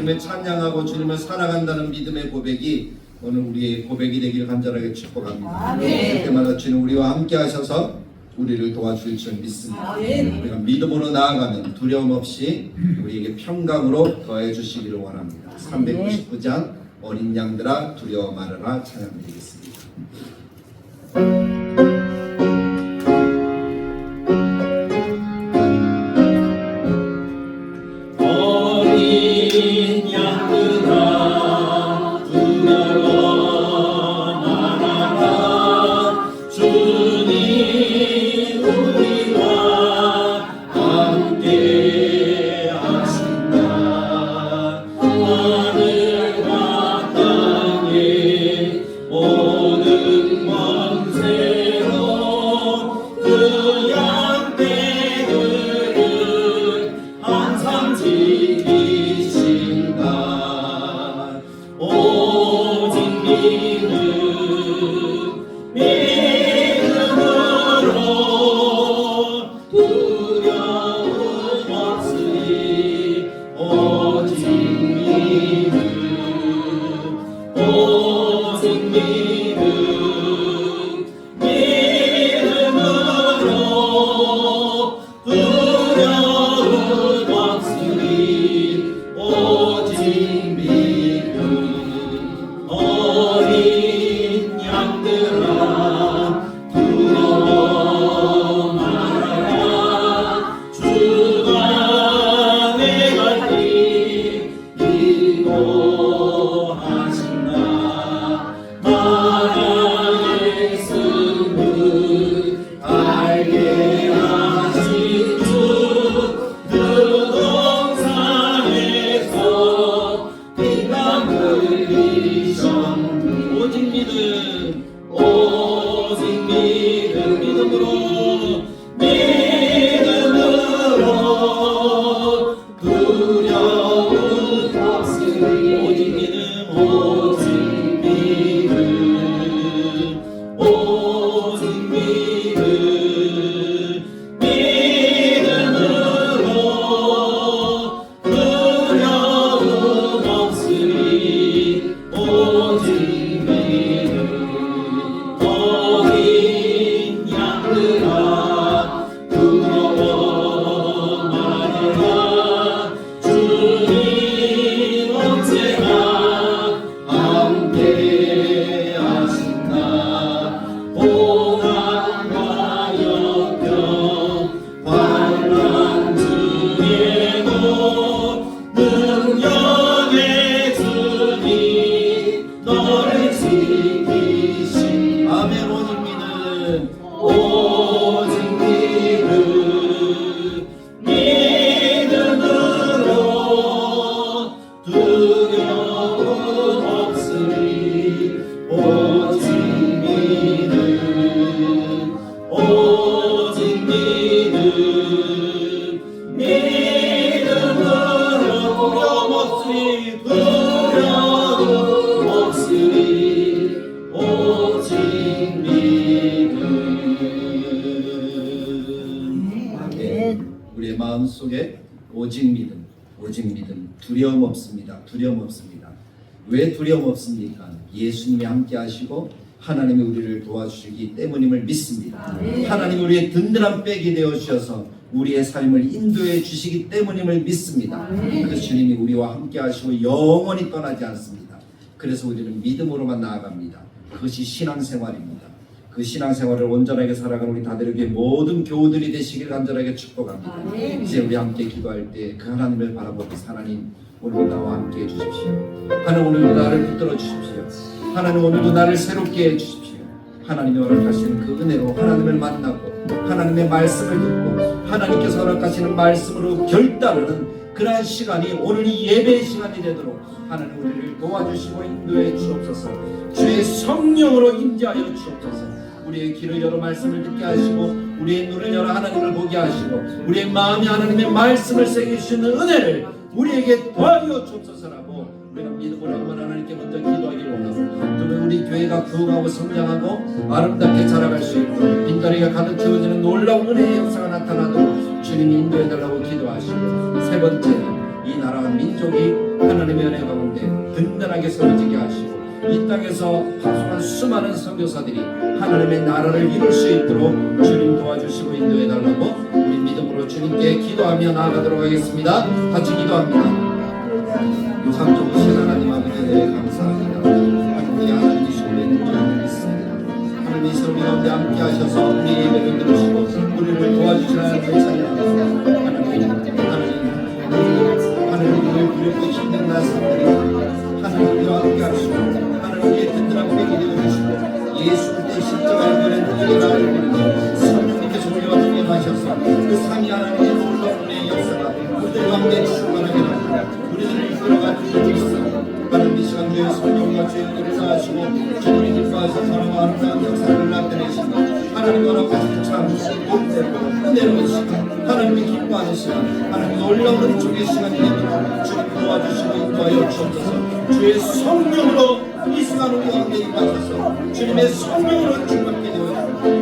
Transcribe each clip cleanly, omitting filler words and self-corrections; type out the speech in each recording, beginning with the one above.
주님을 찬양하고 주님을 사랑한다는 믿음의 고백이 오늘 우리의 고백이 되기를 간절하게 축복합니다. 그때마다 주님 우리와 함께 하셔서 우리를 도와주실 줄 믿습니다. 우리가 믿음으로 나아가면 두려움 없이 우리에게 평강으로 더해 주시기를 원합니다. 399장 어린 양들아 두려워 말아라 찬양드리겠습니다. 두려움 없으리 오직 믿음 오직 믿음 우리의 마음속에 오직 믿음, 두려움 없습니다. 두려움 없습니다. 왜 두려움 없습니까? 예수님이 함께 하시고 하나님이 우리를 도와주시기 때문임을 믿습니다. 하나님이 우리의 든든한 백이 되어 주셔서 우리의 삶을 인도해 주시기 때문임을 믿습니다. 그래서 주님이 우리와 함께 하시고 영원히 떠나지 않습니다. 그래서 우리는 믿음으로만 나아갑니다. 그것이 신앙생활입니다. 그 신앙생활을 온전하게 살아가는 우리 다들에게 모든 교우들이 되시길 간절하게 축복합니다. 이제 우리 함께 기도할 때 그 하나님을 바라보면서 하나님 오늘도 나와 함께 해주십시오. 하나님 오늘도 나를 붙들어 주십시오. 하나님 오늘도 나를 새롭게 해주십시오. 하나님이 허락하시는 그 은혜로 하나님을 만나고 하나님의 말씀을 듣고 하나님께서 허락하시는 말씀으로 결단하는 그러한 시간이 오늘 이 예배의 시간이 되도록 하나님 우리를 도와주시고 인도해 주옵소서. 주의 성령으로 임재하여 주옵소서. 우리의 귀를 열어 말씀을 듣게 하시고 우리의 눈을 열어 하나님을 보게 하시고 우리의 마음이 하나님의 말씀을 새기시는 은혜를 우리에게 도와주어 주옵소서라고 우리가 믿음으로 한번 하나님께 먼저 기도하기를 원하고 그러면 우리 교회가 구원하고 성장하고 아름답게 자라갈 수 있고 빈자리가 가득 채워지는 놀라운 은혜의 역사가 나타나도록 주님이 인도해달라고 기도하시고 세 번째는 이 나라와 민족이 하나님의 은혜 가운데 든든하게 세워지게 하시고 이 땅에서 파송한 수많은 선교사들이 하나님의 나라를 이룰 수 있도록 주님 도와주시고 인도해달라고 우리 믿음으로 주님께 기도하며 나아가도록 하겠습니다. 같이 기도합니다. 유상적으신 하나님 아버지 은혜에 감사합니다. 우리 하나님이시고 우리의 능력을 믿습니다. 하나님이 우리 가운데 함께 하셔서 우리 예배를 들으시고 우리를 도와주시라는 감사합니다. 하나님을 두렵고 힘든 날들이 하나님과 함께 하시고 하나님의 든든한 백이 되어주시고 예수 그리스도의 십자가의 은혜는 우리의 나를 보내고 성령님께서 우리와 함께 하셔서 그 삼위 하나님의 놀라운 은혜의 역사가 우리들과 함께 충만하게 하고 우리들을 이끌어가는 일이 있어 하나님 이 시간 주의 성령과 주의 은혜를 다하시고 주님이 기뻐하셔서 사랑과 아름다운 역사를 나타내시고 하나님과 허락하시는 참 복대로 은혜로운 시간 하나님이 기뻐하는 시간 하나님 놀라운 쪽의 시간이 되도록 주님 도와주시고 인도하여 주옵소서. 주의 성령으로 이 시간 우리 가운데 임하셔서 주님의 성령으로 충만하게 되어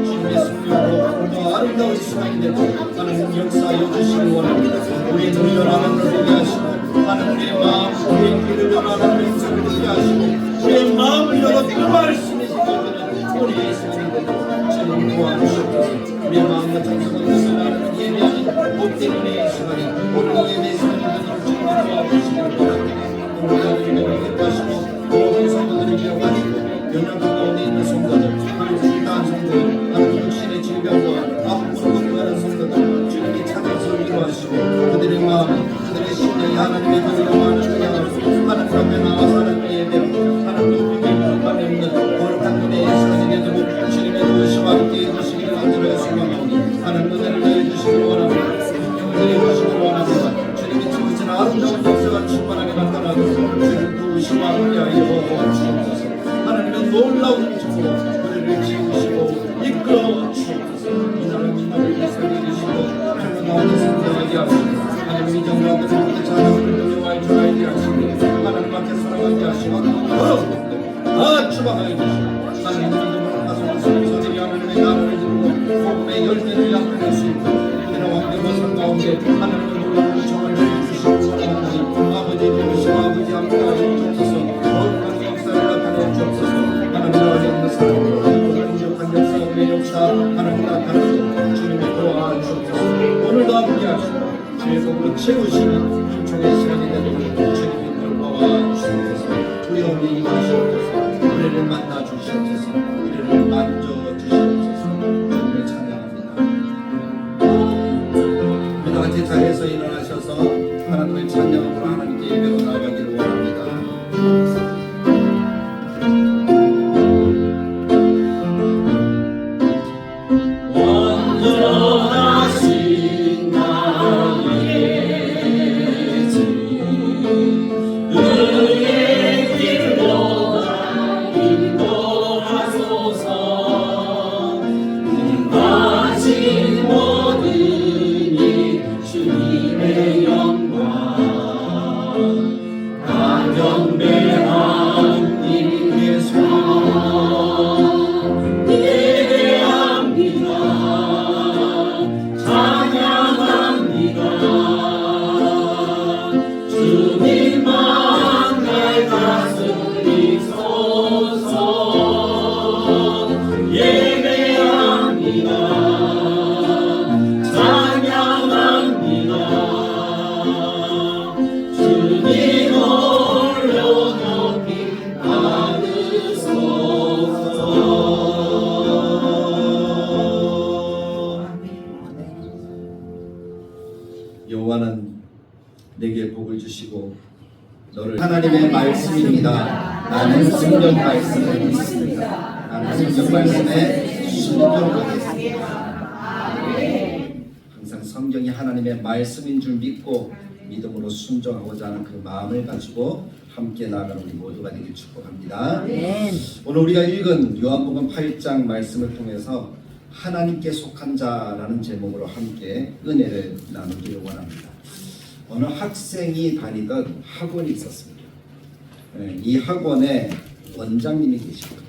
주님의 성령으로 더 아름다운 시간이 되도록 하나님 역사하여 주시기 원합니다. 우리의 눈을 열어 하나님을 보게 하시고 하나님의 마음 우리의 귀를 열어 하나님의 음성을 듣게 하시고 주의 마음을 열어 그 말씀의 시간들은 우리의 시간이 되도록 주님 도와주시옵소서. 우리의 마음과 정성을 드러나는 예배하는 복된 은혜의 시간이 오늘 예배의 시간이 되도록 주님 도와주시기 원합니다. 오늘 하나님을 기뻐하시고 모든 성도들을 기억하시고 연약한 가운데 있는 성도들 그리고 불다한 성도들 하나님 육신의 질병과 아픔으로 고통하는 성도들 주님이 찾아서 위로하시고 그들의 마음 그들의 심령이 하나님의 도리로 하나님을 향하고 하나님 앞에 나와서 하나님의 예배로 하나님 높이게 불만이 없는 거룩한 은혜의 시간이 되도록 주님의 도우시와 함께 해주시기를 간절하게 소망하오니 하나님 은혜를 내려주시기를 원합니다. 능력을 내려주시기를 원합니다. 주님이 지으신 아름다운 역사가 충만하게 나타나도록 주님 도우시와 함께하여 주옵소서. 하나님의 놀라운 축복으로 우리를 지으시고 이끌어 주옵소서. 이 나라 민족을 살려주시고 하나님 가운데 성장하게 하시고 하나님 이 정도들을 함께 자녀들을 영화에 주하게 하시고 하나님 앞에 살아가게 하시고 어렵고 다 주방하여 주시고 하나님 믿음으로 가서 성도들이 하나님의 나라를 이루고 복음의 열매를 약속할 수 있고 그들의 왕대와 산 가운데 하나님의 놀라운 정을 내려주시고 원하오니 아버지 되시고 아버지 함께하여 주옵소서. 거룩한 역사를 나타내 채우시는 힘총의 시간이 되도록 주님의 돌보아 주시옵소서. 우리 가운데 임하시옵소서. 우리를 만나 주시옵소서. 우리를 만져 주시옵소서. 주님을 찬양합니다. 우리 다 같이 자리에서 일어나셔서 하나님을 찬양함으로 하나님께 예배로 나아가기를 원합니다. 여호와는 내게 복을 주시고 너를 하나님의 말씀입니다. 나는 성경 말씀을 믿습니다. 나는 성경 말씀에 순종하겠습니다. 항상 성경이 하나님의 말씀인 줄 믿고 믿음으로 순종하고자 하는 그 마음을 가지고 함께 나아가는 우리 모두가 되길 축복합니다. 오늘 우리가 읽은 요한복음 8장 말씀을 통해서 하나님께 속한 자라는 제목으로 함께 은혜를 나누기를 원합니다. 어느 학생이 다니던 학원이 있었습니다. 이 학원에 원장님이 계시거든요.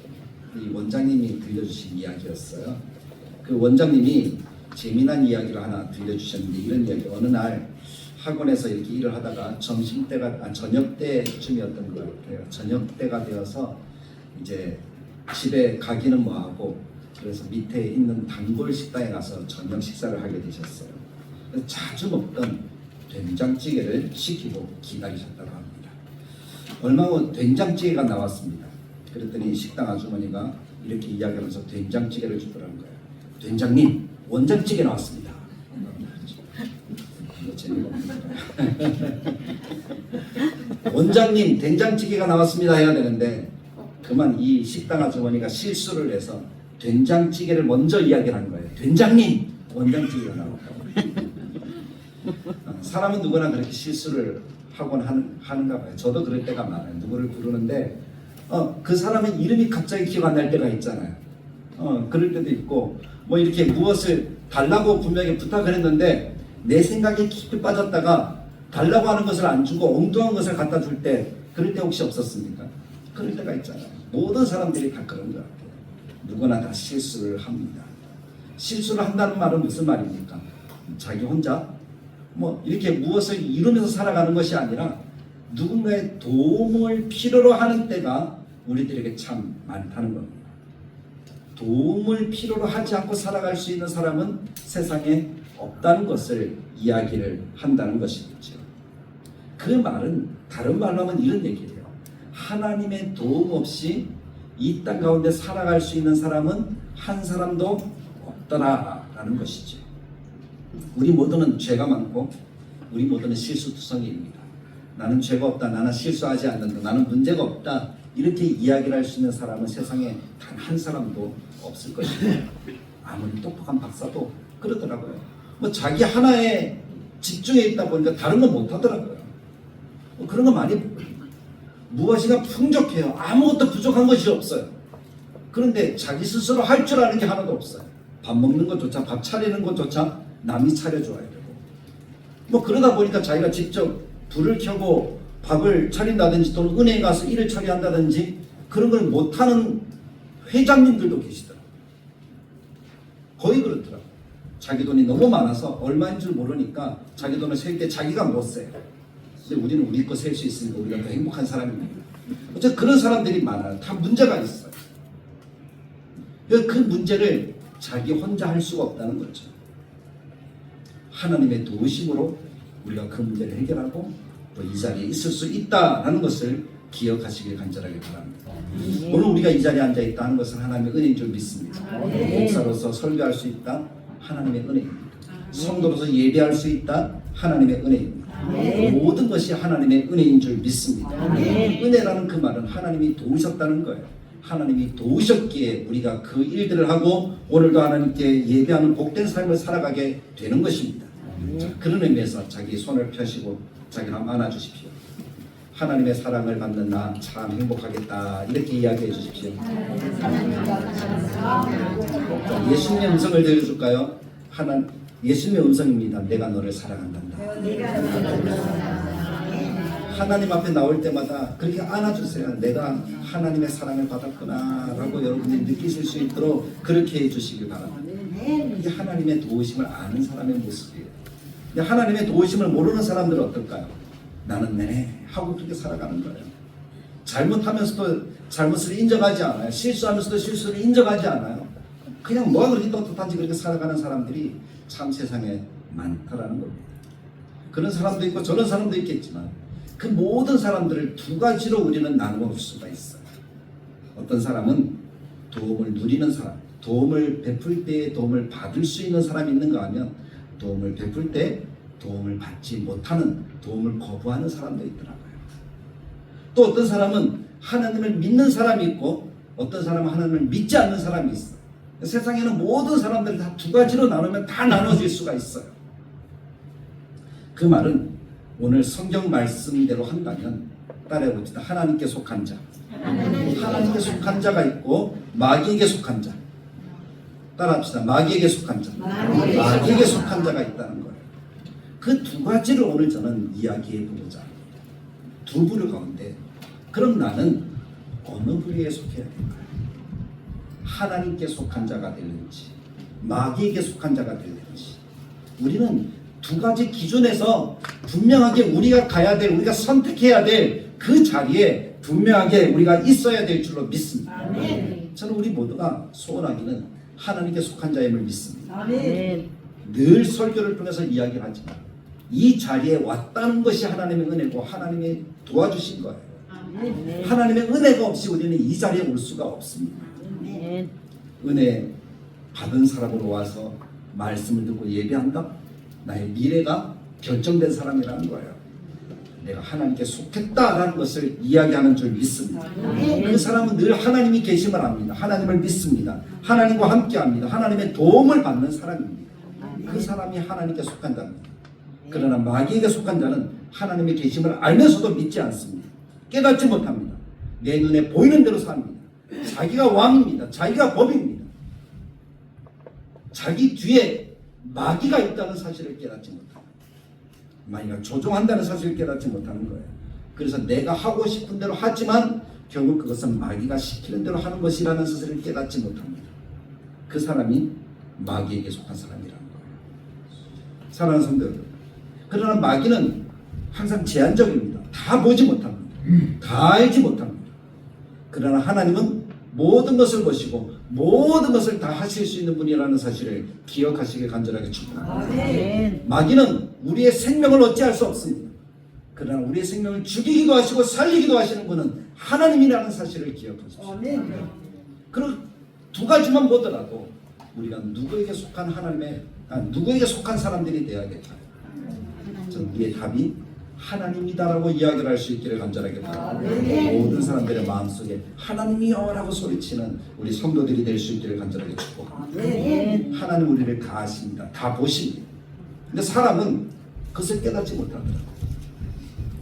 이 원장님이 들려주신 이야기였어요. 그 원장님이 재미난 이야기를 하나 들려주셨는데 이런 이야기. 어느 날 학원에서 이렇게 일을 하다가 저녁 때쯤이었던 것 같아요. 저녁 때가 되어서 이제 집에 가기는 뭐하고 그래서 밑에 있는 단골 식당에 가서 저녁 식사를 하게 되셨어요. 자주 먹던 된장찌개를 시키고 기다리셨다고 합니다. 얼마 후 된장찌개가 나왔습니다. 그랬더니 식당 아주머니가 이렇게 이야기하면서 된장찌개를 주더라는 거예요. 된장님, 원장찌개 나왔습니다. 이거 재미가 없는 거예요. 원장님, 된장찌개가 나왔습니다 해야 되는데 그만 이 식당 아주머니가 실수를 해서 된장찌개를 먼저 이야기를 한 거예요. 된장님, 원장찌개가 나왔다고. 사람은 누구나 그렇게 실수를 하곤 하는가 봐요. 저도 그럴 때가 많아요. 누구를 부르는데 그 사람의 이름이 갑자기 기억 안 날 때가 있잖아요. 그럴 때도 있고 뭐 이렇게 무엇을 달라고 분명히 부탁을 했는데 내 생각에 깊이 빠졌다가 달라고 하는 것을 안 주고 엉뚱한 것을 갖다 줄 때 그럴 때 혹시 없었습니까? 그럴 때가 있잖아요. 모든 사람들이 다 그런 것 같아요. 누구나 다 실수를 합니다. 실수를 한다는 말은 무슨 말입니까? 자기 혼자 뭐 이렇게 무엇을 이루면서 살아가는 것이 아니라 누군가의 도움을 필요로 하는 때가 우리들에게 참 많다는 겁니다. 도움을 필요로 하지 않고 살아갈 수 있는 사람은 세상에 없다는 것을 이야기를 한다는 것이겠죠. 그 말은 다른 말로 하면 이런 얘기예요. 하나님의 도움 없이 이 땅 가운데 살아갈 수 있는 사람은 한 사람도 없더라라는 것이죠. 우리 모두는 죄가 많고 우리 모두는 실수투성이입니다. 나는 죄가 없다, 나는 실수하지 않는다, 나는 문제가 없다 이렇게 이야기를 할 수 있는 사람은 세상에 단 한 사람도 없을 것입니다. 아무리 똑똑한 박사도 그러더라고요. 뭐 자기 하나에 집중해 있다 보니까 다른 건 못하더라고요. 그런 거 많이 무엇이가 풍족해요. 아무것도 부족한 것이 없어요. 그런데 자기 스스로 할 줄 아는 게 하나도 없어요. 밥 먹는 것조차, 밥 차리는 것조차 남이 차려줘야 되고 뭐 그러다 보니까 자기가 직접 불을 켜고 밥을 차린다든지 또는 은행에 가서 일을 처리한다든지 그런 걸 못하는 회장님들도 계시더라고요. 거의 그렇더라고요. 자기 돈이 너무 많아서 얼마인 줄 모르니까 자기 돈을 셀 때 자기가 못 세요. 근데 우리는 우리 거 셀 수 있으니까 우리가 더 행복한 사람입니다. 어쨌든 그런 사람들이 많아요. 다 문제가 있어요. 그 문제를 자기 혼자 할 수가 없다는 거죠. 하나님의 도우심으로 우리가 그 문제를 해결하고 또 이 자리에 있을 수 있다라는 것을 기억하시길 간절하게 바랍니다. 오늘 우리가 이 자리에 앉아 있다는 것은 하나님의 은혜인 줄 믿습니다. 목사로서 설교할 수 있다, 하나님의 은혜입니다. 성도로서 예배할 수 있다, 하나님의 은혜입니다. 모든 것이 하나님의 은혜인 줄 믿습니다. 은혜라는 그 말은 하나님이 도우셨다는 거예요. 하나님이 도우셨기에 우리가 그 일들을 하고 오늘도 하나님께 예배하는 복된 삶을 살아가게 되는 것입니다. 자, 그런 의미에서 자기 손을 펴시고 자기를 한번 안아주십시오. 하나님의 사랑을 받는 나 참 행복하겠다, 이렇게 이야기해 주십시오. 자, 예수님의 음성을 들려줄까요? 예수님의 음성입니다. 내가 너를 사랑한단다. 하나님 앞에 나올 때마다 그렇게 안아주세요. 내가 하나님의 사랑을 받았구나 라고 여러분이 느끼실 수 있도록 그렇게 해주시길 바랍니다. 이게 하나님의 도우심을 아는 사람의 모습이에요. 근데 하나님의 도우심을 모르는 사람들은 어떨까요? 나는 내내 하고 그렇게 살아가는 거예요. 잘못하면서도 잘못을 인정하지 않아요. 실수하면서도 실수를 인정하지 않아요. 그냥 뭐가 그렇게 떳떳한지 그렇게 살아가는 사람들이 참 세상에 많다라는 겁니다. 그런 사람도 있고 저런 사람도 있겠지만 그 모든 사람들을 두 가지로 우리는 나누어 볼 수가 있어요. 어떤 사람은 도움을 누리는 사람, 도움을 베풀 때 도움을 받을 수 있는 사람이 있는가 하면 도움을 베풀 때 도움을 받지 못하는, 도움을 거부하는 사람도 있더라고요. 또 어떤 사람은 하나님을 믿는 사람이 있고 어떤 사람은 하나님을 믿지 않는 사람이 있어요. 세상에는 모든 사람들을 다 두 가지로 나누면 다 나눠질 수가 있어요. 그 말은 오늘 성경 말씀대로 한다면 따라해봅시다. 하나님께 속한 자, 하나님께 속한 자가 있고 마귀에게 속한 자. 따라합시다. 마귀에게 속한 자, 마귀에게 속한 자가 있다는 거예요. 그 두 가지를 오늘 저는 이야기해 보고자 합니다. 두 부류 가운데 그럼 나는 어느 부류에 속해야 될까요? 하나님께 속한 자가 될는지 마귀에게 속한 자가 될는지, 우리는 두 가지 기준에서 분명하게 우리가 가야 될, 우리가 선택해야 될 그 자리에 분명하게 우리가 있어야 될 줄로 믿습니다. 아멘. 저는 우리 모두가 소원하기는 하나님께 속한 자임을 믿습니다. 아멘. 늘 설교를 통해서 이야기를 하지만 이 자리에 왔다는 것이 하나님의 은혜고 하나님이 도와주신 거예요. 아멘. 하나님의 은혜가 없이 우리는 이 자리에 올 수가 없습니다. 아멘. 은혜 받은 사람으로 와서 말씀을 듣고 예배한다? 나의 미래가 결정된 사람이라는 거예요. 내가 하나님께 속했다라는 것을 이야기하는 줄 믿습니다. 그 사람은 늘 하나님이 계심을 압니다. 하나님을 믿습니다. 하나님과 함께합니다. 하나님의 도움을 받는 사람입니다. 그 사람이 하나님께 속한 자입니다. 그러나 마귀에게 속한 자는 하나님의 계심을 알면서도 믿지 않습니다. 깨닫지 못합니다. 내 눈에 보이는 대로 삽니다. 자기가 왕입니다. 자기가 법입니다. 자기 뒤에 마귀가 있다는 사실을 깨닫지 못합니다. 마귀가 조종한다는 사실을 깨닫지 못하는 거예요. 그래서 내가 하고 싶은 대로 하지만 결국 그것은 마귀가 시키는 대로 하는 것이라는 사실을 깨닫지 못합니다. 그 사람이 마귀에게 속한 사람이라는 거예요. 사랑하는 성도 여러분, 그러나 마귀는 항상 제한적입니다. 다 보지 못합니다. 다 알지 못합니다. 그러나 하나님은 모든 것을 보시고 모든 것을 다 하실 수 있는 분이라는 사실을 기억하시길 간절하게 축복합니다. 마귀는 우리의 생명을 어찌할 수 없습니다. 그러나 우리의 생명을 죽이기도 하시고 살리기도 하시는 분은 하나님이라는 사실을 기억하십시오. 그럼 두 가지만 보더라도 우리가 누구에게 속한 누구에게 속한 사람들이 되어야겠다. 저는 우리의 답이 하나님이다라고 이야기를 할 수 있기를 간절하게 바랍니다. 모든 사람들의 마음속에 하나님이여 라고 소리치는 우리 성도들이 될 수 있기를 간절하게 축복합니다. 하나님 우리를 다 아십니다. 다 보십니다. 근데 사람은 그것을 깨닫지 못합니다.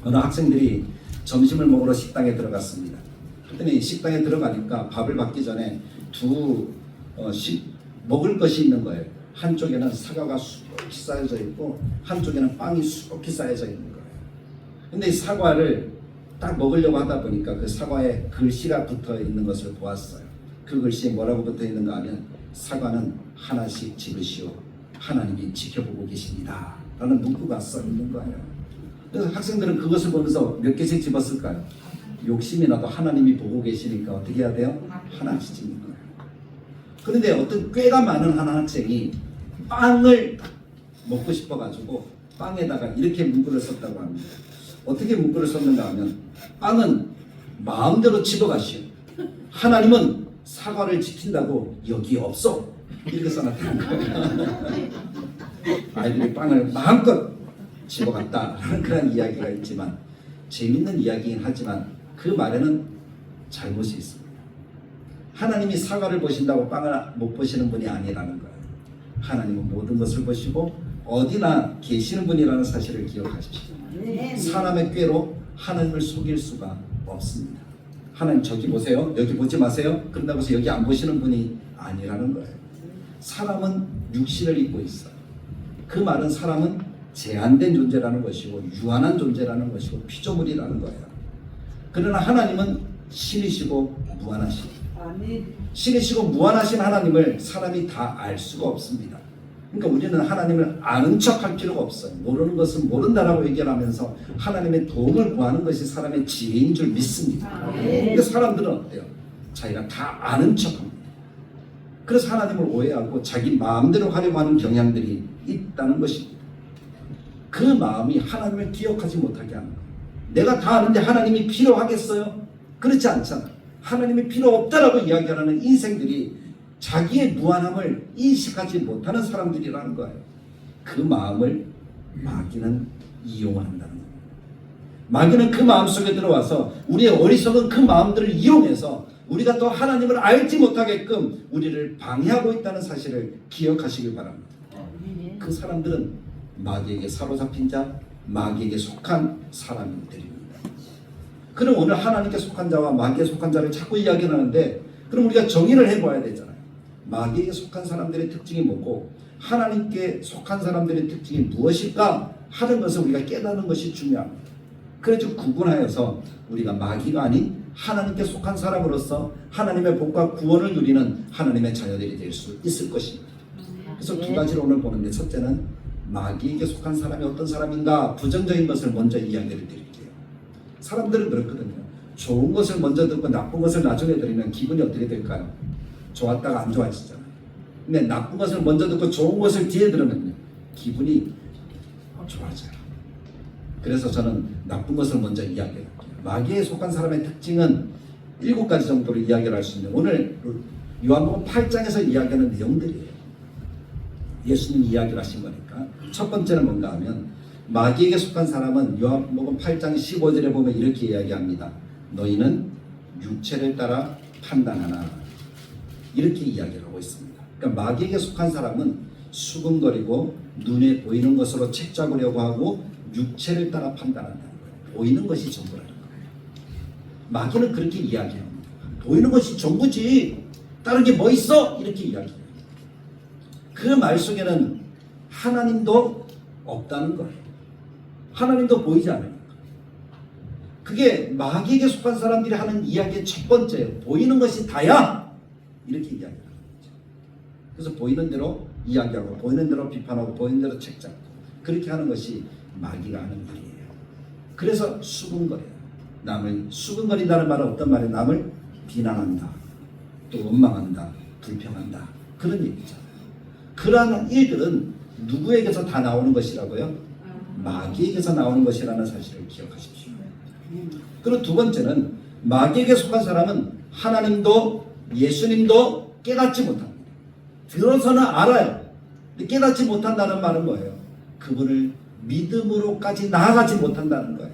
어느 학생들이 점심을 먹으러 식당에 들어갔습니다. 그랬더니 식당에 들어가니까 밥을 받기 전에 먹을 것이 있는 거예요. 한쪽에는 사과가 수북히 쌓여져 있고 한쪽에는 빵이 수북히 쌓여져 있는 거예요. 근데 이 사과를 딱 먹으려고 하다 보니까 그 사과에 글씨가 붙어 있는 것을 보았어요. 그 글씨에 뭐라고 붙어 있는가 하면 사과는 하나씩 집으시오. 하나님이 지켜보고 계십니다. 라는 문구가 써 있는 거예요. 그래서 학생들은 그것을 보면서 몇 개씩 집었을까요? 욕심이 나도 하나님이 보고 계시니까 어떻게 해야 돼요? 하나씩 집는 거예요. 그런데 어떤 꾀가 많은 한 학생이 빵을 먹고 싶어가지고 빵에다가 이렇게 문구를 썼다고 합니다. 어떻게 문구를 썼는가 하면 빵은 마음대로 집어가시오. 하나님은 사과를 지킨다고 여기 없어. 이렇게 써놨다는 거예요. 아이들이 빵을 마음껏 집어갔다라는 그런 이야기가 있지만 재밌는 이야기긴 하지만 그 말에는 잘못이 있습니다. 하나님이 사과를 보신다고 빵을 못 보시는 분이 아니라는 거예요. 하나님은 모든 것을 보시고 어디나 계시는 분이라는 사실을 기억하십시오. 사람의 꾀로 하나님을 속일 수가 없습니다. 하나님 저기 보세요. 여기 보지 마세요. 그런다고 해서 여기 안 보시는 분이 아니라는 거예요. 사람은 육신을 입고 있어요. 그 말은 사람은 제한된 존재라는 것이고 유한한 존재라는 것이고 피조물이라는 거예요. 그러나 하나님은 신이시고 무한하시고 신이시고 무한하신 하나님을 사람이 다 알 수가 없습니다. 그러니까 우리는 하나님을 아는 척할 필요가 없어요. 모르는 것은 모른다라고 얘기하면서 하나님의 도움을 구하는 것이 사람의 지혜인 줄 믿습니다. 근데 사람들은 어때요? 자기가 다 아는 척합니다. 그래서 하나님을 오해하고 자기 마음대로 하려고 하는 경향들이 있다는 것입니다. 그 마음이 하나님을 기억하지 못하게 하는 거예요. 내가 다 아는데 하나님이 필요하겠어요? 그렇지 않잖아. 하나님이 필요 없다라고 이야기하는 인생들이 자기의 무한함을 인식하지 못하는 사람들이라는 거예요. 그 마음을 마귀는 이용한다는 거예요. 마귀는 그 마음 속에 들어와서 우리의 어리석은 그 마음들을 이용해서 우리가 또 하나님을 알지 못하게끔 우리를 방해하고 있다는 사실을 기억하시길 바랍니다. 그 사람들은 마귀에게 사로잡힌 자, 마귀에게 속한 사람들입니다. 그럼 오늘 하나님께 속한 자와 마귀에 속한 자를 자꾸 이야기하는데 그럼 우리가 정의를 해봐야 되잖아요. 마귀에게 속한 사람들의 특징이 뭐고 하나님께 속한 사람들의 특징이 무엇일까 하는 것을 우리가 깨닫는 것이 중요합니다. 그래서 구분하여서 우리가 마귀가 아닌 하나님께 속한 사람으로서 하나님의 복과 구원을 누리는 하나님의 자녀들이 될 수 있을 것입니다. 그래서 두 가지로 오늘 보는데 첫째는 마귀에게 속한 사람이 어떤 사람인가 부정적인 것을 먼저 이야기를 드릴게요. 사람들은 그렇거든요. 좋은 것을 먼저 듣고 나쁜 것을 나중에 들으면 기분이 어떻게 될까요? 좋았다가 안 좋아지잖아요. 근데 나쁜 것을 먼저 듣고 좋은 것을 뒤에 들으면요 기분이 좋아져요. 그래서 저는 나쁜 것을 먼저 이야기할게요. 마귀에 속한 사람의 특징은 7가지 정도로 이야기를 할 수 있는 오늘 요한복음 8장에서 이야기하는 내용들이에요. 예수님이 이야기를 하신 거니까. 첫 번째는 뭔가 하면 마귀에게 속한 사람은 요한복음 8장 15절에 보면 이렇게 이야기합니다. 너희는 육체를 따라 판단하나 이렇게 이야기를 하고 있습니다. 그러니까 마귀에게 속한 사람은 수근거리고 눈에 보이는 것으로 책 잡으려고 하고 육체를 따라 판단한다는 거예요. 보이는 것이 전부라는 거예요. 마귀는 그렇게 이야기합니다. 보이는 것이 전부지 다른 게 뭐 있어? 이렇게 이야기해요. 그 말 속에는 하나님도 없다는 거예요. 하나님도 보이지 않으니까. 그게 마귀에게 속한 사람들이 하는 이야기의 첫 번째예요. 보이는 것이 다야! 이렇게 이야기하는 거죠. 그래서 보이는 대로 이야기하고 보이는 대로 비판하고 보이는 대로 책 잡고 그렇게 하는 것이 마귀가 하는 일이에요. 그래서 수근거려요. 남을 수근거린다는 말은 어떤 말이에요? 남을 비난한다. 또 원망한다. 불평한다. 그런 얘기잖아요. 그러한 일들은 누구에게서 다 나오는 것이라고요? 마귀에게서 나오는 것이라는 사실을 기억하십시오. 그리고 두 번째는 마귀에게 속한 사람은 하나님도 예수님도 깨닫지 못합니다. 들어서는 알아요. 근데 깨닫지 못한다는 말은 뭐예요? 그분을 믿음으로까지 나아가지 못한다는 거예요.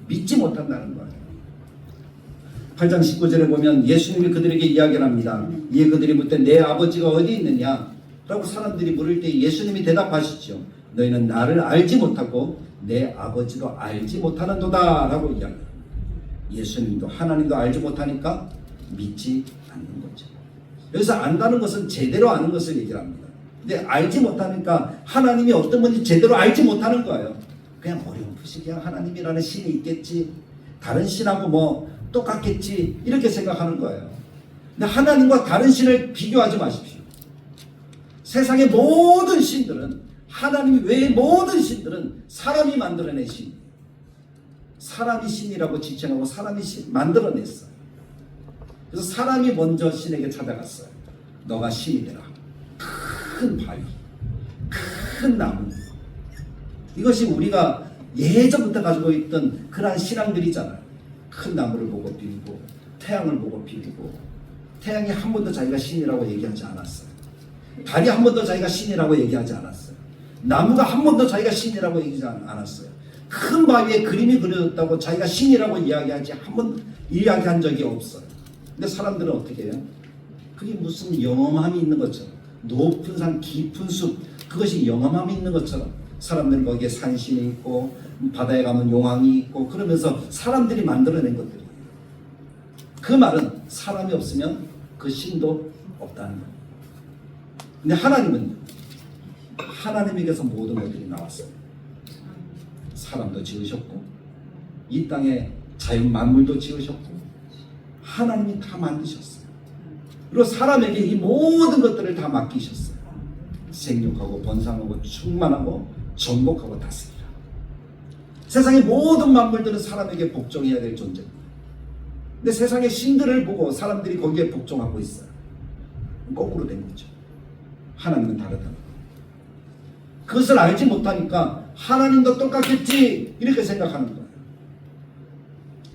믿지 못한다는 거예요. 8장 19절에 보면 예수님이 그들에게 이야기를 합니다. 이에 그들이 묻되 내 아버지가 어디 있느냐? 라고 사람들이 물을 때 예수님이 대답하시죠. 너희는 나를 알지 못하고 내 아버지도 알지 못하는도다 라고 이야기합니다. 예수님도 하나님도 알지 못하니까 믿지 않는 거죠. 여기서 안다는 것은 제대로 아는 것을 얘기합니다. 근데 알지 못하니까 하나님이 어떤 분인지 제대로 알지 못하는 거예요. 그냥 어렴풋이 그냥 하나님이라는 신이 있겠지, 다른 신하고 뭐 똑같겠지 이렇게 생각하는 거예요. 근데 하나님과 다른 신을 비교하지 마십시오. 세상의 모든 신들은 하나님 외의 모든 신들은 사람이 만들어낸 신, 사람이 신이라고 지칭하고 사람이 만들어냈어요. 그래서 사람이 먼저 신에게 찾아갔어요. 너가 신이 되라. 큰 바위, 큰 나무, 이것이 우리가 예전부터 가지고 있던 그러한 신앙들이잖아요. 큰 나무를 보고 빌고 태양을 보고 빌고 태양이 한 번도 자기가 신이라고 얘기하지 않았어요. 달이 한 번도 자기가 신이라고 얘기하지 않았어요. 나무가 한 번도 자기가 신이라고 얘기하지 않았어요. 큰 바위에 그림이 그려졌다고 자기가 신이라고 이야기한 적이 없어요. 근데 사람들은 어떻게 해요? 그게 무슨 영험함이 있는 것처럼, 높은 산 깊은 숲, 그것이 영험함이 있는 것처럼 사람들은 거기에 산신이 있고 바다에 가면 용왕이 있고 그러면서 사람들이 만들어낸 것들이에요. 그 말은 사람이 없으면 그 신도 없다는 거예요. 근데 하나님은 하나님에게서 모든 것들이 나왔어요. 사람도 지으셨고 이 땅에 자연 만물도 지으셨고 하나님이 다 만드셨어요. 그리고 사람에게 이 모든 것들을 다 맡기셨어요. 생육하고 번성하고 충만하고 정복하고 다스리라. 세상의 모든 만물들은 사람에게 복종해야 될 존재입니다. 근데 세상의 신들을 보고 사람들이 거기에 복종하고 있어요. 거꾸로 된 거죠. 하나님은 다르다. 그것을 알지 못하니까 하나님도 똑같겠지 이렇게 생각하는 거예요.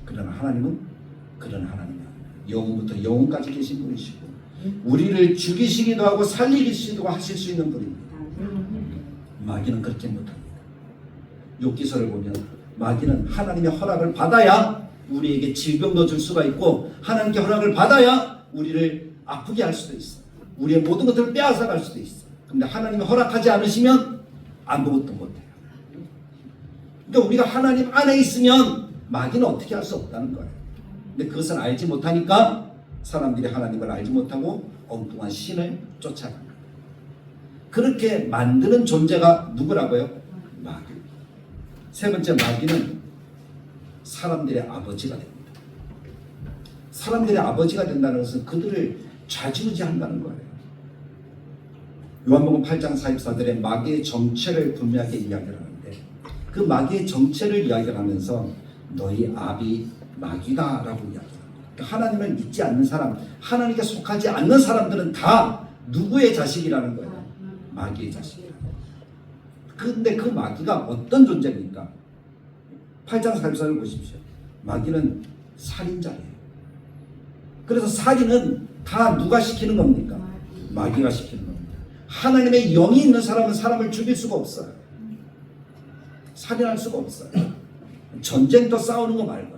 그러나 하나님은 그런 하나님이 아니에요. 영원부터 영원까지 계신 분이시고 우리를 죽이시기도 하고 살리시기도 하실 수 있는 분입니다. 마귀는 그렇게 못합니다. 욥기서를 보면 마귀는 하나님의 허락을 받아야 우리에게 질병도 줄 수가 있고 하나님께 허락을 받아야 우리를 아프게 할 수도 있어요. 우리의 모든 것들을 빼앗아 갈 수도 있어요. 근데 하나님이 허락하지 않으시면 아무것도 못해요. 그러니까 우리가 하나님 안에 있으면 마귀는 어떻게 할 수 없다는 거예요. 근데 그것을 알지 못하니까 사람들이 하나님을 알지 못하고 엉뚱한 신을 쫓아갑니다. 그렇게 만드는 존재가 누구라고요? 마귀. 세 번째, 마귀는 사람들의 아버지가 됩니다. 사람들의 아버지가 된다는 것은 그들을 좌지우지한다는 거예요. 요한복음 8장 44절에 마귀의 정체를 분명하게 이야기를 하는데 그 마귀의 정체를 이야기를 하면서 너희 아비 마귀다라고 이야기합니다. 하나님을 믿지 않는 사람, 하나님께 속하지 않는 사람들은 다 누구의 자식이라는 거예요? 마귀의 자식이라는 거예요. 근데 그 마귀가 어떤 존재입니까? 8장 44절 보십시오. 마귀는 살인자예요. 그래서 살인은 다 누가 시키는 겁니까? 마귀가 시키는 겁니다. 하나님의 영이 있는 사람은 사람을 죽일 수가 없어요. 살인할 수가 없어요. 전쟁터 싸우는 거 말고요.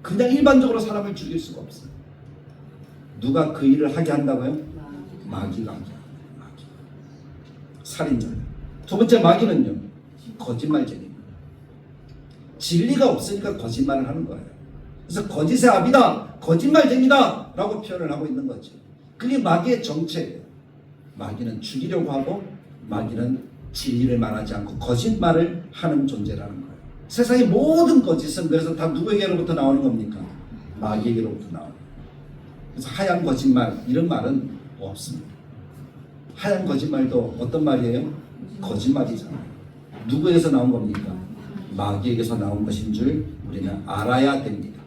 그냥 일반적으로 사람을 죽일 수가 없어요. 누가 그 일을 하게 한다고요? 마귀가 하게 합니다. 마귀. 살인자예요. 두 번째 마귀는요, 거짓말쟁이입니다. 진리가 없으니까 거짓말을 하는 거예요. 그래서 거짓의 아비다, 거짓말쟁이다 라고 표현을 하고 있는 거죠. 그게 마귀의 정체예요. 마귀는 죽이려고 하고 마귀는 진리를 말하지 않고 거짓말을 하는 존재라는 거예요. 세상의 모든 거짓은 그래서 다 누구에게로부터 나오는 겁니까? 마귀에게로부터 나오는 거예요. 그래서 하얀 거짓말 이런 말은 없습니다. 하얀 거짓말도 어떤 말이에요? 거짓말이잖아요. 누구에게서 나온 겁니까? 마귀에게서 나온 것인 줄 우리는 알아야 됩니다.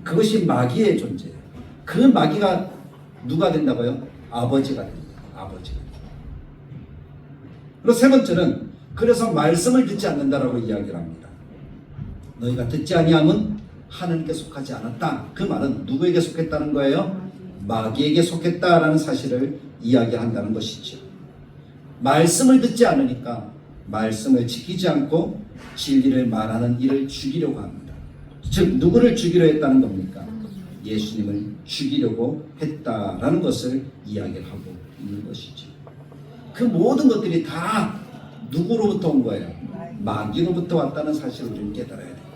그것이 마귀의 존재예요. 그 마귀가 누가 된다고요? 아버지가 됩니다. 아버지가. 그리고 세 번째는 그래서 말씀을 듣지 않는다라고 이야기를 합니다. 너희가 듣지 아니함은 하나님께 속하지 않았다. 그 말은 누구에게 속했다는 거예요? 마귀에게 속했다라는 사실을 이야기한다는 것이죠. 말씀을 듣지 않으니까 말씀을 지키지 않고 진리를 말하는 이를 죽이려고 합니다. 즉 누구를 죽이려 했다는 겁니까? 예수님을 죽이려고 했다라는 것을 이야기를 하고 있는 것이죠. 그 모든 것들이 다 누구로부터 온 거예요? 마귀로부터 왔다는 사실을 우리는 깨달아야 돼요.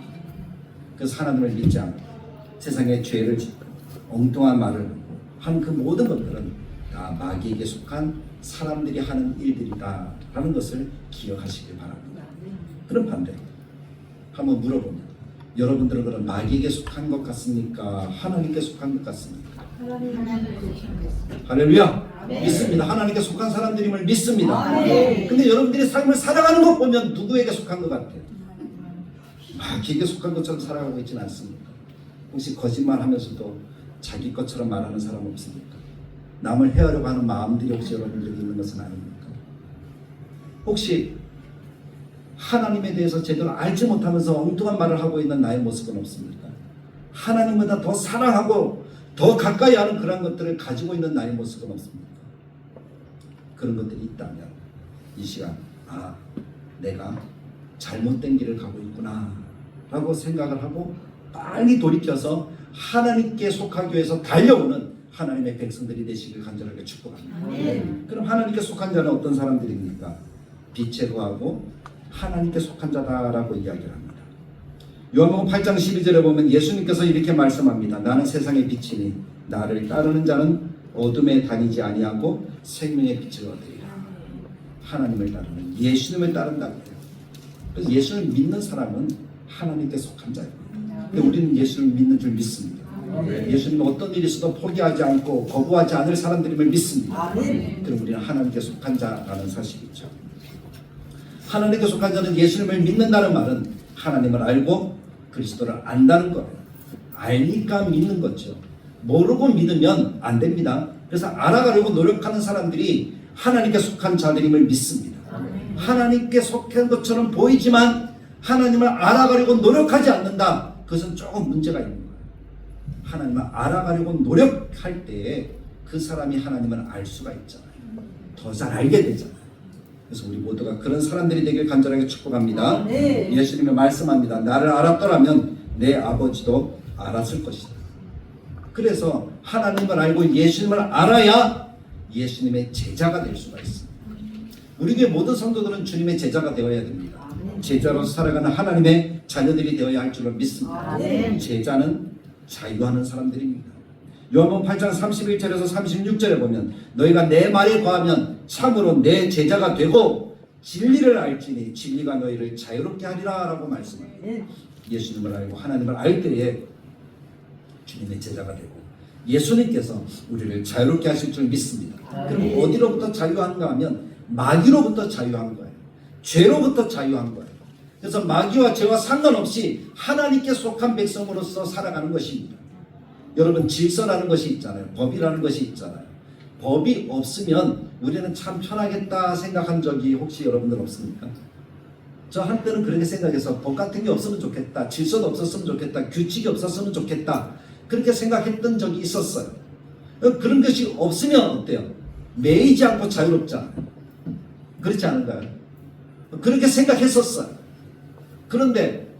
그래서 하나님을 믿지 않고 세상에 죄를 짓고 엉뚱한 말을 하는 그 모든 것들은 다 마귀에게 속한 사람들이 하는 일들이다라는 것을 기억하시길 바랍니다. 그럼 반대로 한번 물어보면 여러분들은 그럼 마귀에게 속한 것 같습니까? 하나님께 속한 것 같습니까? 할렐루야. 믿습니다. 하나님께 속한 사람들임을 믿습니다. 근데 여러분들이 삶을 살아가는 것 보면 누구에게 속한 것 같아요? 마귀에게 속한 것처럼 살아가고 있지는 않습니까? 혹시 거짓말하면서도 자기 것처럼 말하는 사람 없습니까? 남을 해하려고 하는 마음들이 혹시 여러분들에게 있는 것은 아닙니까? 혹시 하나님에 대해서 제대로 알지 못하면서 엉뚱한 말을 하고 있는 나의 모습은 없습니까? 하나님보다 더 사랑하고 더 가까이 하는 그런 것들을 가지고 있는 나의 모습은 없습니까? 그런 것들이 있다면 이 시간 내가 잘못된 길을 가고 있구나 라고 생각을 하고 빨리 돌이켜서 하나님께 속하기 위해서 달려오는 하나님의 백성들이 되시길 간절하게 축복합니다. 그럼 하나님께 속한 자는 어떤 사람들입니까? 빛에 거하고 하나님께 속한 자다라고 이야기를 합니다. 요한복음 8장 12절에 보면 예수님께서 이렇게 말씀합니다. 나는 세상의 빛이니 나를 따르는 자는 어둠에 다니지 아니하고 생명의 빛을 얻으리라. 하나님을 따르는, 예수님을 따른다고 해요. 그래서 예수를 믿는 사람은 하나님께 속한 자예요. 근데 우리는 예수를 믿는 줄 믿습니다. 예수님은 어떤 일이 있어도 포기하지 않고 거부하지 않을 사람들임을 믿습니다. 그럼 우리는 하나님께 속한 자라는 사실이죠. 하나님께 속한 자는 예수님을 믿는다는 말은 하나님을 알고 그리스도를 안다는 거예요. 알니까 믿는 거죠. 모르고 믿으면 안 됩니다. 그래서 알아가려고 노력하는 사람들이 하나님께 속한 자들임을 믿습니다. 하나님께 속한 것처럼 보이지만 하나님을 알아가려고 노력하지 않는다. 그것은 조금 문제가 있는 거예요. 하나님을 알아가려고 노력할 때에 그 사람이 하나님을 알 수가 있잖아요. 더 잘 알게 되잖아요. 그래서 우리 모두가 그런 사람들이 되길 간절하게 축복합니다. 예수님이 말씀합니다. 나를 알았더라면 내 아버지도 알았을 것이다. 그래서 하나님을 알고 예수님을 알아야 예수님의 제자가 될 수가 있습니다. 우리 교회 모든 성도들은 주님의 제자가 되어야 됩니다. 제자로서 살아가는 하나님의 자녀들이 되어야 할 줄로 믿습니다. 제자는 자유하는 사람들입니다. 요한복음 8장 31절에서 36절에 보면 너희가 내 말에 거하면 참으로 내 제자가 되고 진리를 알지니 진리가 너희를 자유롭게 하리라 라고 말씀합니다. 예수님을 알고 하나님을 알 때에 주님의 제자가 되고 예수님께서 우리를 자유롭게 하실 줄 믿습니다. 그럼 어디로부터 자유한가 하면 마귀로부터 자유한 거예요. 죄로부터 자유한 거예요. 그래서 마귀와 죄와 상관없이 하나님께 속한 백성으로서 살아가는 것입니다. 여러분 질서라는 것이 있잖아요. 법이라는 것이 있잖아요. 법이 없으면 우리는 참 편하겠다 생각한 적이 혹시 여러분들 없습니까? 저 한때는 그렇게 생각해서 법 같은 게 없으면 좋겠다. 질서도 없었으면 좋겠다. 규칙이 없었으면 좋겠다. 그렇게 생각했던 적이 있었어요. 그런 것이 없으면 어때요? 매이지 않고 자유롭잖아요. 그렇지 않은가요? 그렇게 생각했었어요. 그런데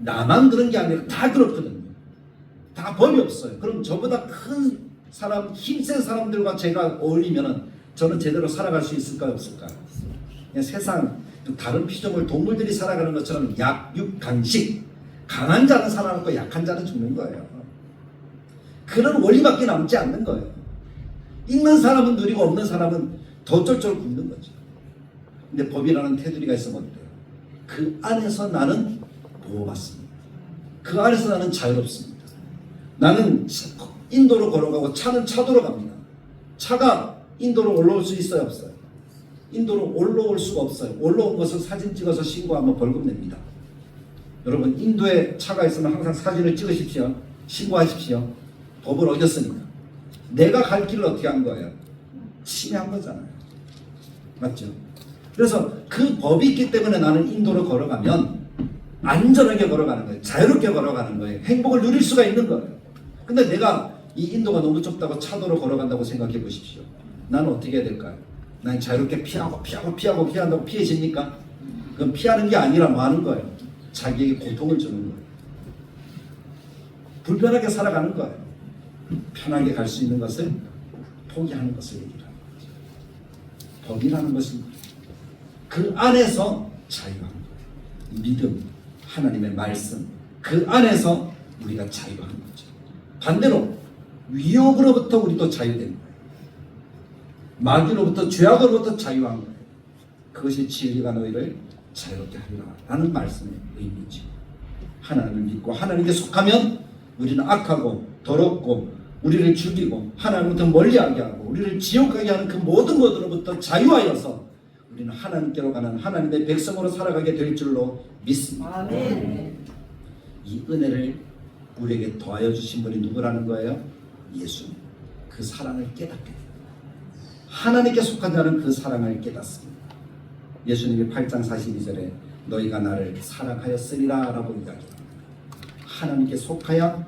나만 그런 게 아니라 다 그렇거든요. 다 법이 없어요. 그럼 저보다 큰 사람, 힘센 사람들과 제가 어울리면 저는 제대로 살아갈 수 있을까요? 없을까요? 그냥 세상 다른 피조물, 동물들이 살아가는 것처럼 약육강식, 강한 자는 살아남고 약한 자는 죽는 거예요. 그런 원리밖에 남지 않는 거예요. 있는 사람은 누리고 없는 사람은 더 쫄쫄 굶는 거죠. 근데 법이라는 테두리가 있으면 어때요? 그 안에서 나는 보호받습니다. 그 안에서 나는 자유롭습니다. 나는 인도로 걸어가고 차는 차도로 갑니다. 차가 인도로 올라올 수 있어요? 없어요? 인도로 올라올 수가 없어요. 올라온 것을 사진 찍어서 신고하면 벌금 냅니다. 여러분 인도에 차가 있으면 항상 사진을 찍으십시오. 신고하십시오. 법을 어겼으니까. 내가 갈 길을 어떻게 한 거예요? 침해한 거잖아요. 맞죠? 그래서 그 법이 있기 때문에 나는 인도로 걸어가면 안전하게 걸어가는 거예요. 자유롭게 걸어가는 거예요. 행복을 누릴 수가 있는 거예요. 근데 내가 이 인도가 너무 좁다고 차도로 걸어간다고 생각해 보십시오. 나는 어떻게 해야 될까요? 난 자유롭게 피한다고 피해집니까? 그건 피하는 게 아니라 뭐 하는 거예요? 자기에게 고통을 주는 거예요. 불편하게 살아가는 거예요. 편하게 갈 수 있는 것을 포기하는 것을 얘기하는 거죠. 법이라는 것은 그 안에서 자유한 거예요. 믿음, 하나님의 말씀, 그 안에서 우리가 자유한 거죠. 반대로 위협으로부터 우리도 자유된 거예요. 마귀로부터 죄악으로부터 자유한 거예요. 그것이 진리가 너희를 자유롭게 하리라 라는 말씀의 의미죠. 하나님을 믿고 하나님께 속하면 우리는 악하고 더럽고 우리를 죽이고 하나님부터 멀리하게 하고 우리를 지옥 가게 하는 그 모든 것으로부터 자유하여서 우리는 하나님께로 가는 하나님의 백성으로 살아가게 될 줄로 믿습니다. 아멘. 이 은혜를 우리에게 더하여 주신 분이 누구라는 거예요? 예수님. 그 사랑을 깨닫게 됩니다. 하나님께 속한 자는 그 사랑을 깨닫습니다. 예수님이 8장 42절에 너희가 나를 사랑하였으리라 라고 이야기합니다. 하나님께 속하여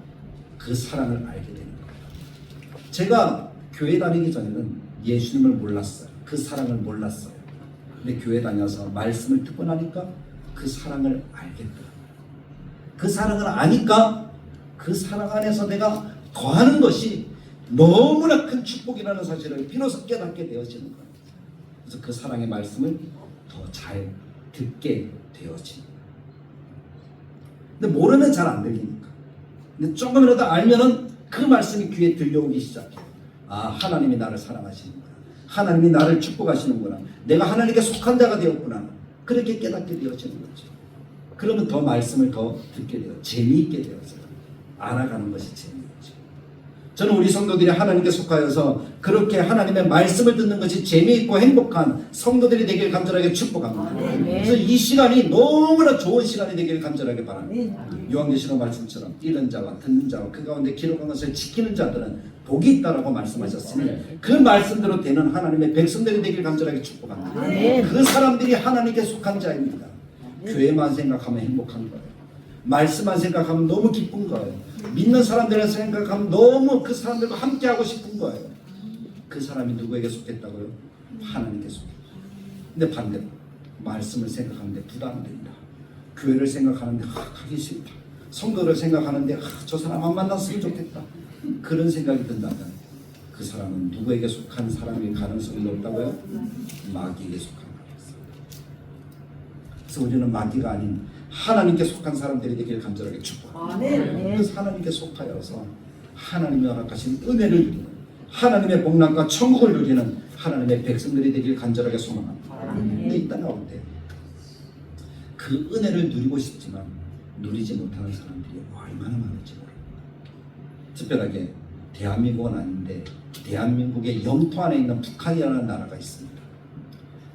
그 사랑을 알게 되는 거예요. 제가 교회 다니기 전에는 예수님을 몰랐어요. 그 사랑을 몰랐어요. 근데 교회 다녀서 말씀을 듣고 나니까 그 사랑을 알겠더라고요. 그 사랑을 아니까 그 사랑 안에서 내가 거하는 것이 너무나 큰 축복이라는 사실을 비로소 깨닫게 되어지는 거예요. 그래서 그 사랑의 말씀을 더 잘 듣게 되어집니다. 근데 모르면 잘 안 들리니까. 근데 조금이라도 알면은 그 말씀이 귀에 들려오기 시작해요. 아, 하나님이 나를 사랑하시는구나. 하나님이 나를 축복하시는구나. 내가 하나님께 속한 자가 되었구나. 그렇게 깨닫게 되어지는 거죠. 그러면 더 말씀을 더 듣게 돼요. 재미있게 되어져요. 알아가는 것이 재미있죠. 저는 우리 성도들이 하나님께 속하여서 그렇게 하나님의 말씀을 듣는 것이 재미있고 행복한 성도들이 되길 간절하게 축복합니다. 그래서 이 시간이 너무나 좋은 시간이 되기를 간절하게 바랍니다. 요한계시록 말씀처럼 읽는 자와 듣는 자와 그 가운데 기록한 것을 지키는 자들은 복이 있다라고 말씀하셨으니 그 말씀대로 되는 하나님의 백성들이 되길 간절하게 축복합니다. 그 사람들이 하나님께 속한 자입니다. 교회만 생각하면 행복한 거예요. 말씀만 생각하면 너무 기쁜 거예요. 믿는 사람들을 생각하면 너무 그 사람들과 함께하고 싶은 거예요. 그 사람이 누구에게 속했다고요? 하나님께 속했다. 근데 반대로 말씀을 생각하는데 부담된다. 교회를 생각하는데 가기 싫다. 성도를 생각하는데 저 사람 안 만났으면 좋겠다. 그런 생각이 든다면 그 사람은 누구에게 속한 사람일 가능성이 높다고요? 마귀에게 속한 거였어요. 그래서 우리는 마귀가 아닌 하나님께 속한 사람들이 되길 간절하게 축복합니다. 그래서 하나님께 속하여서 하나님이 허락하신 은혜를 누리는, 하나님의 복락과 천국을 누리는 하나님의 백성들이 되길 간절하게 소망합니다. 근데 이 땅 가운데 그 은혜를 누리고 싶지만 누리지 못하는 사람들이 얼마나 많은지 모릅니다. 특별하게 대한민국은 아닌데 대한민국의 영토 안에 있는 북한이라는 나라가 있습니다.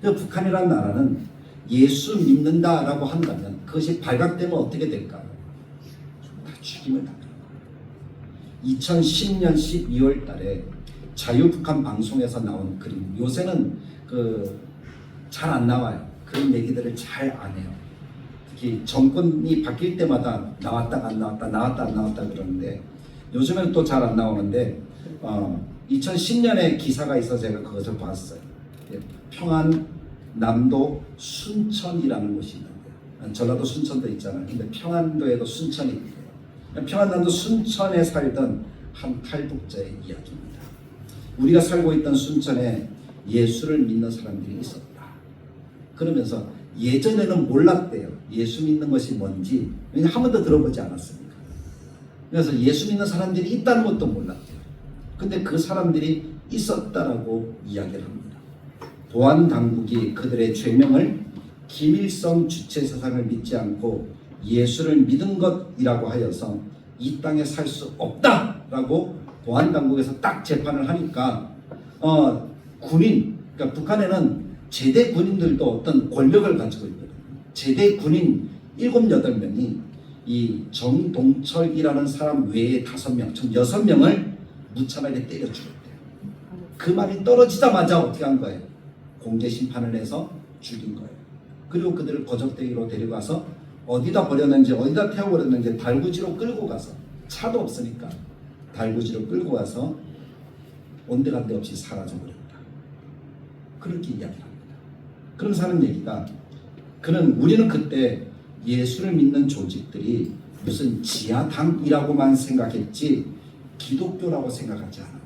그 북한이라는 나라는 예수 믿는다라고 한다면 그것이 발각되면 어떻게 될까요? 다 죽임을 당하는 거예요. 2010년 12월 달에 자유북한 방송에서 나온 그림, 요새는 잘 안 나와요. 그런 얘기들을 잘 안 해요. 특히 정권이 바뀔 때마다 나왔다 안 나왔다 나왔다 안 나왔다 그러는데 요즘에는 또 잘 안 나오는데 2010년에 기사가 있어서 제가 그것을 봤어요. 평안남도 순천이라는 곳이 있는데요. 전라도 순천도 있잖아요. 근데 평안도에도 순천이 있대요. 평안남도 순천에 살던 한 탈북자의 이야기입니다. 우리가 살고 있던 순천에 예수를 믿는 사람들이 있었다. 그러면서 예전에는 몰랐대요. 예수 믿는 것이 뭔지. 왜냐하면 한 번도 들어보지 않았으니까. 그래서 예수 믿는 사람들이 있다는 것도 몰랐대요. 근데 그 사람들이 있었다라고 이야기를 합니다. 보안 당국이 그들의 죄명을 김일성 주체 사상을 믿지 않고 예수를 믿은 것이라고 하여서 이 땅에 살 수 없다라고 보안 당국에서 딱 재판을 하니까 군인, 그러니까 북한에는 제대 군인들도 어떤 권력을 가지고 있거든요. 제대 군인 7, 8명이 이 정동철이라는 사람 외에 5명, 총 6명을 무참하게 때려 죽였대요. 그 말이 떨어지자마자 어떻게 한 거예요? 공개 심판을 해서 죽인 거예요. 그리고 그들을 거적대기로 데려가서 어디다 버렸는지, 어디다 태워버렸는지 달구지로 끌고 가서, 차도 없으니까 달구지로 끌고 가서 온데간데 없이 사라져버렸다. 그렇게 이야기합니다. 그러면서 하는 얘기가, 우리는 그때 예수를 믿는 조직들이 무슨 지하당이라고만 생각했지 기독교라고 생각하지 않았대요.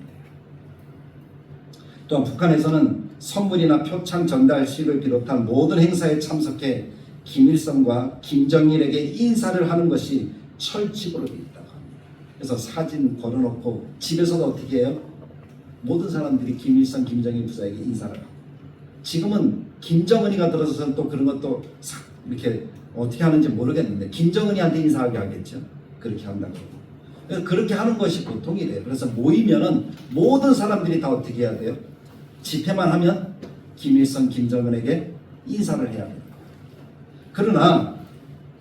또한 북한에서는 선물이나 표창 전달식을 비롯한 모든 행사에 참석해 김일성과 김정일에게 인사를 하는 것이 철칙으로 되어 있다고 합니다. 그래서 사진 걸어놓고 집에서도 어떻게 해요? 모든 사람들이 김일성, 김정일 부사에게 인사를 하고, 지금은 김정은이가 들어서서 또 그런 것도 이렇게 어떻게 하는지 모르겠는데 김정은이한테 인사하게 하겠죠. 그렇게 한다고. 그렇게 하는 것이 보통이래요. 그래서 모이면은 모든 사람들이 다 어떻게 해야 돼요? 집회만 하면 김일성, 김정은에게 인사를 해야 돼요. 그러나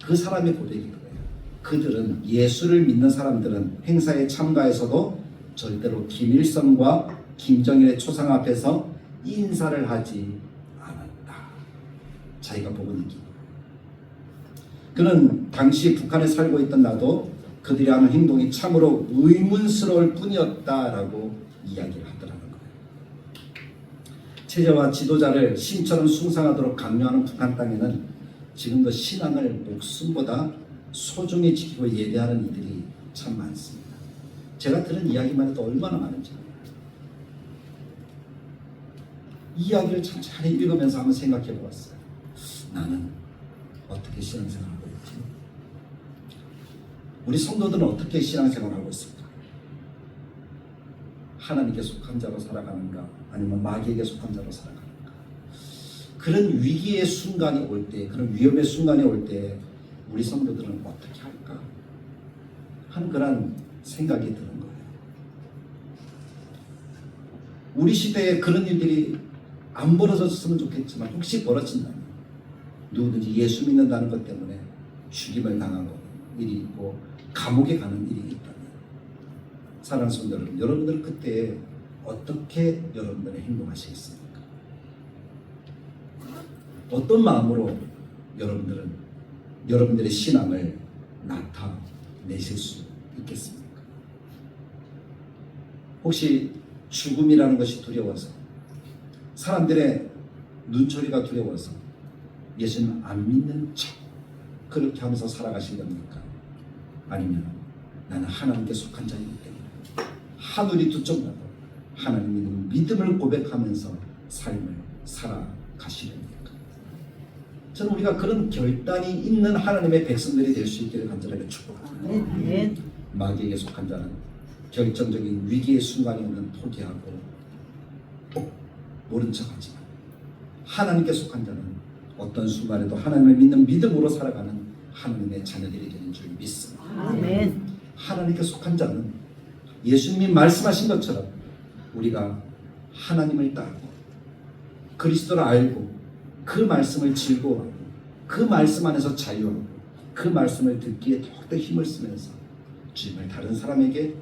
그 사람의 고백이 그거예요. 그들은, 예수를 믿는 사람들은 행사에 참가해서도 절대로 김일성과 김정일의 초상 앞에서 인사를 하지 않았다. 자기가 복을 이기고. 그는 당시 북한에 살고 있던 나도 그들이 하는 행동이 참으로 의문스러울 뿐이었다라고 이야기를 하더라는 거예요. 체제와 지도자를 신처럼 숭상하도록 강요하는 북한 땅에는 지금도 신앙을 목숨보다 소중히 지키고 예배하는 이들이 참 많습니다. 제가 들은 이야기만 해도 얼마나 많은지 몰라요. 이 이야기를 참 잘 읽으면서 한번 생각해 보았어요. 나는 어떻게 신앙생활하고 있지? 우리 성도들은 어떻게 신앙생활하고 있을까? 하나님께 속한 자로 살아가는가? 아니면 마귀에게 속한 자로 살아가는가? 그런 위기의 순간이 올 때, 그런 위험의 순간이 올 때 우리 성도들은 어떻게 할까? 하는 그런 생각이 드는 거예요. 우리 시대에 그런 일들이 안 벌어졌으면 좋겠지만 혹시 벌어진다면 누구든지 예수 믿는다는 것 때문에 죽임을 당하고 일이 있고 감옥에 가는 일이 있다면 사랑하는 성도 여러분, 여러분들 그때 어떻게 여러분들의 행동하시겠습니까? 어떤 마음으로 여러분들은 여러분들의 신앙을 나타내실 수 있겠습니까? 혹시 죽음이라는 것이 두려워서 사람들의 눈초리가 두려워서 예수님 안 믿는 척 그렇게 하면서 살아가실 겁니까? 아니면 나는 하나님께 속한 자이기 때문에 하늘이 두쪽나도 하나님 믿는 믿음을 고백하면서 삶을 살아가시렵니까? 저는 우리가 그런 결단이 있는 하나님의 백성들이 될 수 있기를 간절하게 축복합니다. 마귀에게 속한 자는 결정적인 위기의 순간이 오면 포기하고 또 모른 척하지만 하나님께 속한 자는 어떤 순간에도 하나님을 믿는 믿음으로 살아가는 하나님의 자녀들이 되는 줄 믿습니다. 아멘. 하나님께 속한 자는 예수님이 말씀하신 것처럼 우리가 하나님을 따르고 그리스도를 알고 그 말씀을 즐거워하고 그 말씀 안에서 자유하고 그 말씀을 듣기에 더욱더 힘을 쓰면서 주님을 다른 사람에게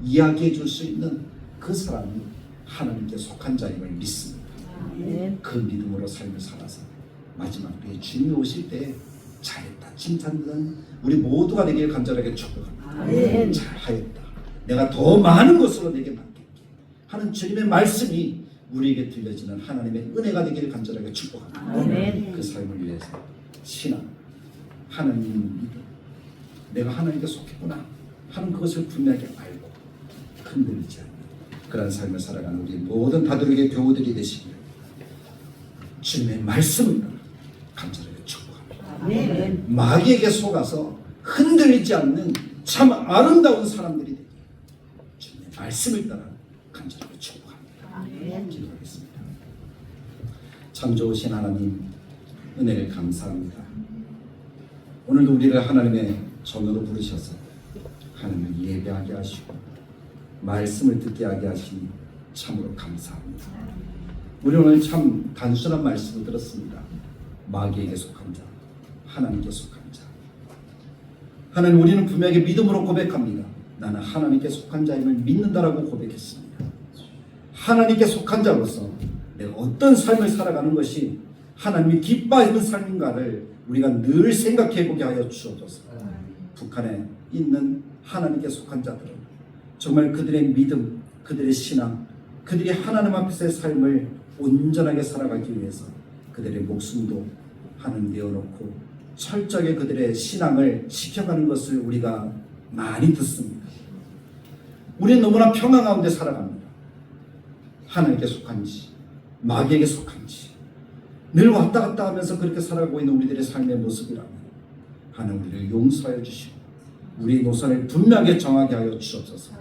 이야기해 줄 수 있는 그 사람이 하나님께 속한 자임을 믿습니다. 아멘. 그 믿음으로 삶을 살아서 마지막 때에 주님이 오실 때 잘했다 칭찬받는 우리 모두가 되길 간절하게 축복합니다. 아멘. 잘하였다. 내가 더 많은 것으로 내게 맡길게 하는 주님의 말씀이 우리에게 들려지는 하나님의 은혜가 되기를 간절하게 축복합니다. 아멘. 그 삶을 위해서 신앙, 하나님 믿음, 내가 하나님께 속했구나 하는 그것을 분명하게 알고 흔들리지 않는 그런 삶을 살아가는 우리 모든 다들에게 교우들이 되시기를 주님의 말씀을 따라 간절하게 축복합니다. 아멘. 마귀에게 속아서 흔들리지 않는 참 아름다운 사람들이 되기를 주님의 말씀을 따라 간절하게 축복합니다. 아멘. 기도하겠습니다. 참 좋으신 하나님 은혜를 감사합니다. 오늘도 우리를 하나님의 전으로 부르셔서 하나님을 예배하게 하시고 말씀을 듣게 하게 하시니 참으로 감사합니다. 우리 오늘 참 단순한 말씀을 들었습니다. 마귀에게 속한 자, 하나님께 속한 자. 하나님, 우리는 분명히 믿음으로 고백합니다. 나는 하나님께 속한 자임을 믿는다라고 고백했습니다. 하나님께 속한 자로서 내가 어떤 삶을 살아가는 것이 하나님이 기뻐하는 삶인가를 우리가 늘 생각해 보게 하여 주옵소서. 북한에 있는 하나님께 속한 자들은 정말 그들의 믿음, 그들의 신앙, 그들이 하나님 앞에서의 삶을 온전하게 살아가기 위해서 그들의 목숨도 하나님 내어놓고 철저하게 그들의 신앙을 지켜가는 것을 우리가 많이 듣습니다. 우리는 너무나 평안 가운데 살아갑니다. 하나님께 속한지 마귀에게 속한지 늘 왔다 갔다 하면서 그렇게 살아가고 있는 우리들의 삶의 모습이라면 하나님 우리를 용서하여 주시고 우리의 노선을 분명하게 정하게 하여 주옵소서.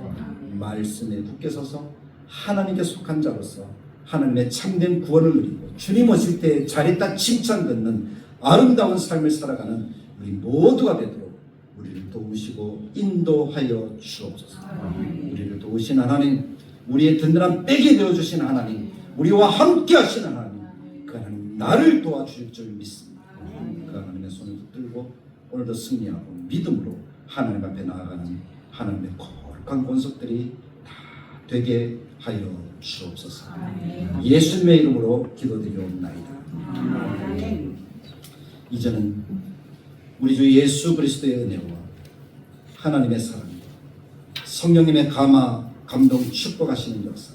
말씀에 굳게 서서 하나님께 속한 자로서 하나님의 참된 구원을 누리고 주님 오실 때 잘했다 칭찬 듣는 아름다운 삶을 살아가는 우리 모두가 되도록 우리를 도우시고 인도하여 주옵소서. 우리를 도우신 하나님, 우리의 든든한 백이 되어주신 하나님, 우리와 함께 하시는 하나님, 그 하나님 나를 도와주실 줄 믿습니다. 그 하나님의 손을 붙들고 오늘도 승리하고 믿음으로 하나님 앞에 나아가는 하나님의 거룩한 권속들이 다 되게 하여 주옵소서. 예수님의 이름으로 기도드리옵나이다. 이제는 우리 주 예수 그리스도의 은혜와 하나님의 사랑과 성령님의 감동 축복하시는 역사,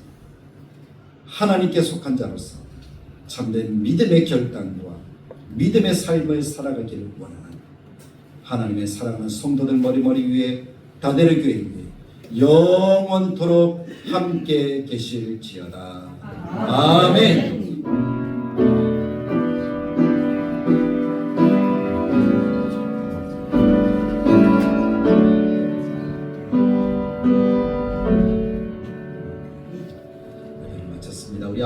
하나님께 속한 자로서 참된 믿음의 결단과 믿음의 삶을 살아가기를 원하는 하나님의 사랑하는 성도들 머리 위에 다대를 교회 위에 영원토록 함께 계실지어다. 아멘. 마쳤습니다. 우리